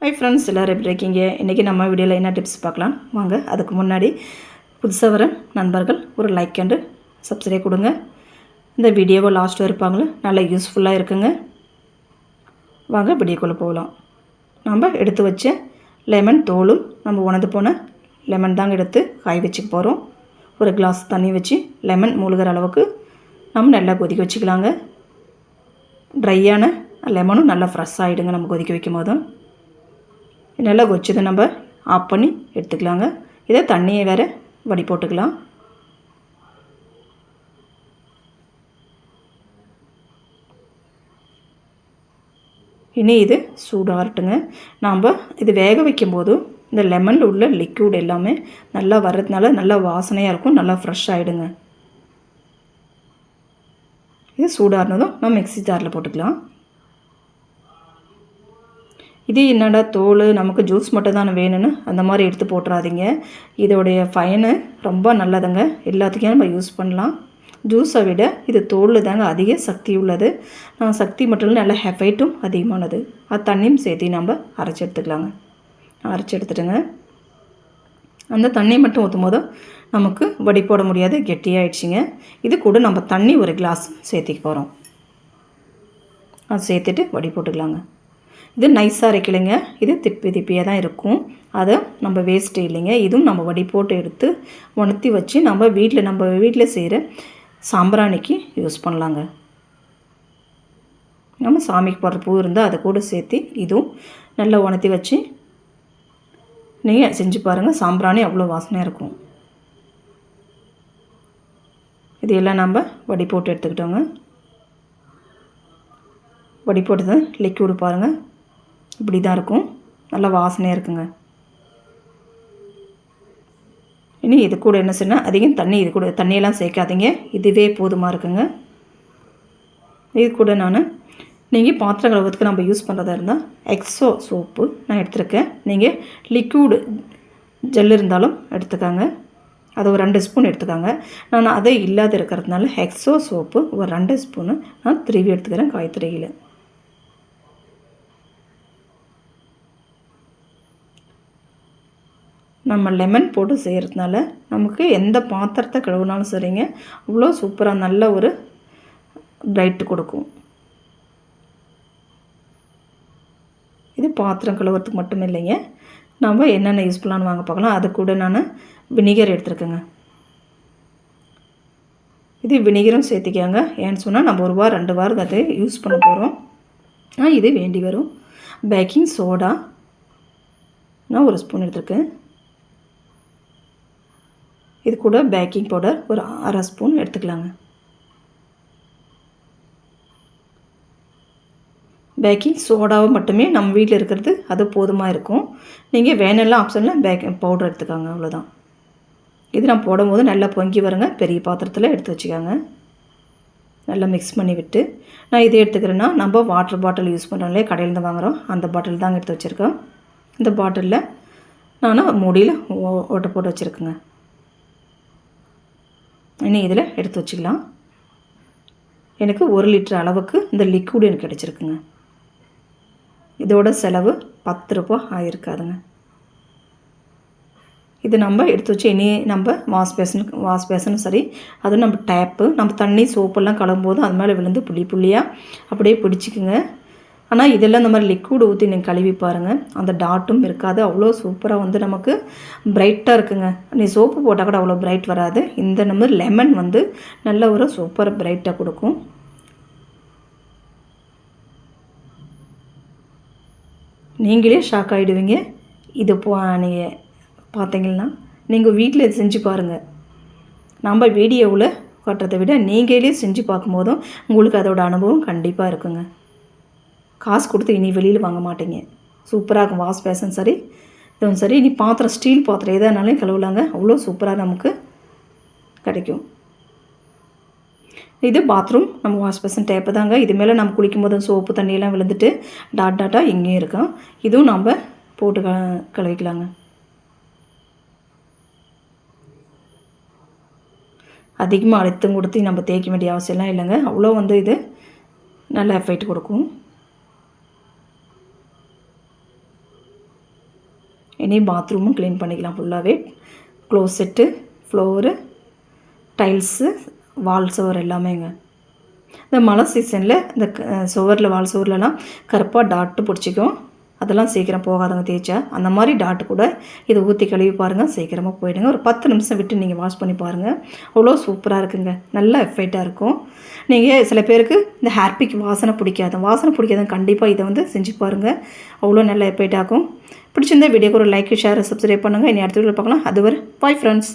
Hi friends, எல்லோரும் எப்படி இருக்கீங்க? இன்றைக்கி நம்ம வீடியோவில் என்ன டிப்ஸ் பார்க்கலாம் வாங்க. அதுக்கு முன்னாடி புதுசாக வர நண்பர்கள் ஒரு லைக் அண்டு சப்ஸ்கிரைப் கொடுங்க. இந்த வீடியோவை லாஸ்ட்டு இருப்பாங்களே நல்லா யூஸ்ஃபுல்லாக இருக்குங்க. வாங்க வீடியோக்குள்ளே போகலாம். நம்ம எடுத்து வச்ச லெமன் தோலும் நம்ம உணர்ந்து போன லெமன் தாங்க எடுத்து காய வச்சுக்க போகிறோம். ஒரு கிளாஸ் தண்ணி வச்சு லெமன் மூழ்கிற அளவுக்கு நம்ம நல்லா கொதிக்க வச்சுக்கலாங்க. ட்ரையான லெமனும் நல்லா ஃப்ரெஷ் ஆகிடுங்க நம்ம கொதிக்க வைக்கும் போதும். நல்லா கொச்சதை நம்ம ஆஃப் பண்ணி எடுத்துக்கலாங்க. இதை தண்ணியை வேறு வடி போட்டுக்கலாம். இனி இது சூடாகட்டுங்க. நாம் இது வேக வைக்கும்போது இந்த லெமனில் உள்ள லிக்விட் எல்லாமே நல்லா வர்றதுனால நல்லா வாசனையாக இருக்கும், நல்லா ஃப்ரெஷ் ஆகிடுங்க. இது சூடாகினதும் நம்ம மிக்ஸி ஜாரில் போட்டுக்கலாம். இது என்னடா தோல் நமக்கு ஜூஸ் மட்டும் தானே வேணும்னு அந்த மாதிரி எடுத்து போட்டுறாதீங்க. இதோடைய பயனு ரொம்ப நல்லதுங்க. எல்லாத்துக்கும் நம்ம யூஸ் பண்ணலாம். ஜூஸை விட இது தோலில் தாங்க அதிக சக்தி உள்ளது. சக்தி மட்டும் இல்லை, நல்ல ஹெஃபைட்டும் அதிகமானது. அது தண்ணியும் சேர்த்து நம்ம அரைச்சி எடுத்துக்கலாங்க. அரைச்சி எடுத்துட்டுங்க அந்த தண்ணி மட்டும் ஊற்றும் போது நமக்கு வடி போட முடியாது, கெட்டியாகிடுச்சிங்க. இது கூட நம்ம தண்ணி ஒரு கிளாஸ் சேர்த்திக்க போகிறோம். அது சேர்த்துட்டு வடி போட்டுக்கலாங்க. இது நைஸாக அரைக்கலைங்க, இது திப்பியாக தான் இருக்கும். அதை நம்ம வேஸ்ட்டு இல்லைங்க. இதுவும் நம்ம வடி போட்டு எடுத்து உணர்த்தி வச்சு நம்ம வீட்டில் செய்கிற சாம்பிராணிக்கு யூஸ் பண்ணலாங்க. நம்ம சாமிக்கு போடுற பூ இருந்தால் அதை கூட சேர்த்து இதுவும் நல்லா உணர்த்தி வச்சு நீங்கள் செஞ்சு பாருங்கள். சாம்பிராணி அவ்வளோ வாசனையாக இருக்கும். இது எல்லாம் நம்ம வடி போட்டு எடுத்துக்கிட்டோங்க. வடி போட்டு லிக்விடு பாருங்கள், இப்படி தான் இருக்கும். நல்லா வாசனையாக இருக்குங்க. இனி இது கூட என்ன செய்யணும், அதிகம் தண்ணி இது கூட தண்ணியெல்லாம் சேர்க்காதீங்க, இதுவே போதுமாக இருக்குங்க. இது கூட நீங்கள் பாத்திரம் கழுவுறதுக்கு நம்ம யூஸ் பண்ணுறதா இருந்தால் எக்ஸோ சோப்பு நான் எடுத்துருக்கேன். நீங்கள் லிக்விடு ஜெல் இருந்தாலும் எடுத்துக்காங்க. அது ஒரு 2 ஸ்பூன் எடுத்துக்காங்க. நான் அதை இல்லாத இருக்கிறதுனால எக்ஸோ சோப்பு ஒரு 2 ஸ்பூனு நான் திருவி எடுத்துக்கிறேன் காய்கறியில். நம்ம லெமன் போட்டு செய்கிறதுனால நமக்கு எந்த பாத்திரத்தை கழுவுனாலும் சரிங்க, அவ்வளோ சூப்பராக நல்ல ஒரு பிரைட்டு கொடுக்கும். இது பாத்திரம் கழுவுறதுக்கு மட்டும் இல்லைங்க, நம்ம என்னென்ன யூஸ் பண்ணலான்னு வாங்க பார்க்கலாம். அது கூட நான் வினிகர் எடுத்துருக்கேங்க. இது வினிகரும் சேர்த்திக்காங்க. ஏன்னு சொன்னால் நம்ம 1 வாரம் 2 வாரம் அதை யூஸ் பண்ண போகிறோம். இது வேண்டி வரும். பேக்கிங் சோடா நான் 1 ஸ்பூன் எடுத்துருக்கேன். இது கூட பேக்கிங் பவுடர் ஒரு 1/2 ஸ்பூன் எடுத்துக்கலாங்க. பேக்கிங் சோடாவை மட்டுமே நம்ம வீட்டில் இருக்கிறது அது போதுமாக இருக்கும். நீங்கள் வேணெல்லாம் ஆப்ஷனில் பேக்கிங் பவுடர் எடுத்துக்காங்க, அவ்வளோதான். இது நான் போடும்போது நல்லா பொங்கி வருங்க. பெரிய பாத்திரத்தில் எடுத்து வச்சுக்காங்க. நல்லா மிக்ஸ் பண்ணி விட்டு நான் இதை எடுத்துக்கிறேன்னா, நம்ம வாட்டர் பாட்டில் யூஸ் பண்ணுறோம்லே, கடையிலேருந்து வாங்குகிறோம், அந்த பாட்டில் தாங்க எடுத்து வச்சுருக்கோம். இந்த பாட்டிலில் நான் மூடியில் ஓட்டை போட்டு வச்சுருக்கேங்க. இனி இதில் எடுத்து வச்சுக்கலாம். எனக்கு 1 லிட்டர் அளவுக்கு இந்த லிக்விட் எனக்கு கிடச்சிருக்குங்க. இதோட செலவு 10 ரூபா ஆகிருக்காதுங்க. இது நம்ம எடுத்து வச்சு இனி நம்ம வாஷ் பேசனும் சரி, அதுவும் நம்ம டேப்பு நம்ம தண்ணி சோப்பெல்லாம் கழுவும்போது அது மேலே விழுந்து புள்ளியாக அப்படியே பிடிச்சிக்குங்க. ஆனால் இதெல்லாம் இந்த மாதிரி லிக்விட் ஊற்றி நீங்கள் கழுவி பாருங்கள், அந்த டாட்டும் இருக்காது. அவ்வளோ சூப்பராக நமக்கு பிரைட்டாக இருக்குங்க. நீ சோப்பு போட்டால் கூட அவ்வளோ பிரைட் வராது. இந்த நம்ம லெமன் நல்ல ஒரு சூப்பர் பிரைட்டாக கொடுக்கும். நீங்களே ஷாக் ஆகிடுவீங்க. இது நீங்கள் பார்த்தீங்கன்னா நீங்கள் வீட்டில் இது செஞ்சு பாருங்கள். நம்ம வீடியோவில் காட்டுறதை விட நீங்களே செஞ்சு பார்க்கும்போதும் உங்களுக்கு அதோட அனுபவம் கண்டிப்பாக இருக்குங்க. காசு கொடுத்து இனி வெளியில் வாங்க மாட்டீங்க. சூப்பராக இருக்கும். வாஷ் பேசன் சரி, இதுவும் சரி. இனி பாத்திரம் ஸ்டீல் பாத்திரம் எதானாலும் கழுவலாங்க, அவ்வளோ சூப்பராக நமக்கு கிடைக்கும். இது பாத்ரூம் நம்ம வாஷ் பேசன் டேப்பு தாங்க. இது மேலே நம்ம குளிக்கும் போது சோப்பு தண்ணியெல்லாம் விழுந்துட்டு டாட்டாக இங்கேயும் இருக்கும். இதுவும் நம்ம போட்டு கழுவிக்கலாங்க. அதிகமாக அழுத்தம் கொடுத்து நம்ம தேய்க்க வேண்டிய அவசியம்லாம் இல்லைங்க. அவ்வளோ இது நல்ல எஃபெக்ட் கொடுக்கும். இனி பாத்ரூமும் க்ளீன் பண்ணிக்கலாம் ஃபுல்லாகவே. க்ளோசெட்டு, ஃப்ளோரு, டைல்ஸு, வால் சுவர் எல்லாமேங்க. இந்த மழை சீசனில் இந்த சுவரில் வால் சுவர்லலாம் கருப்பாக டாட்டு பிடிச்சிக்கும். அதெல்லாம் சீக்கிரம் போகாதுங்க தேய்ச்சா. அந்த மாதிரி டாட்டு கூட இதை ஊற்றி கழுவி பாருங்கள், சீக்கிரமாக போயிடுங்க. ஒரு 10 நிமிஷம் விட்டு நீங்கள் வாஷ் பண்ணி பாருங்கள், அவ்வளோ சூப்பராக இருக்குங்க. நல்ல எஃபெக்டாக இருக்கும். நீங்கள் சில பேருக்கு இந்த ஹேர்பிக் வாசனை பிடிக்காதுங்க, கண்டிப்பாக இதை வந்து செஞ்சு பாருங்கள், அவ்வளோ நல்ல எஃபெக்ட் ஆகும். பிடிச்சிருந்தா வீடியோக்கு ஒரு லைக், ஷேர், சப்ஸ்கிரைப் பண்ணுங்கள். இனி அடுத்த வீடியோவில் பார்க்கலாம். அதுவரை பாய் ஃப்ரெண்ட்ஸ்.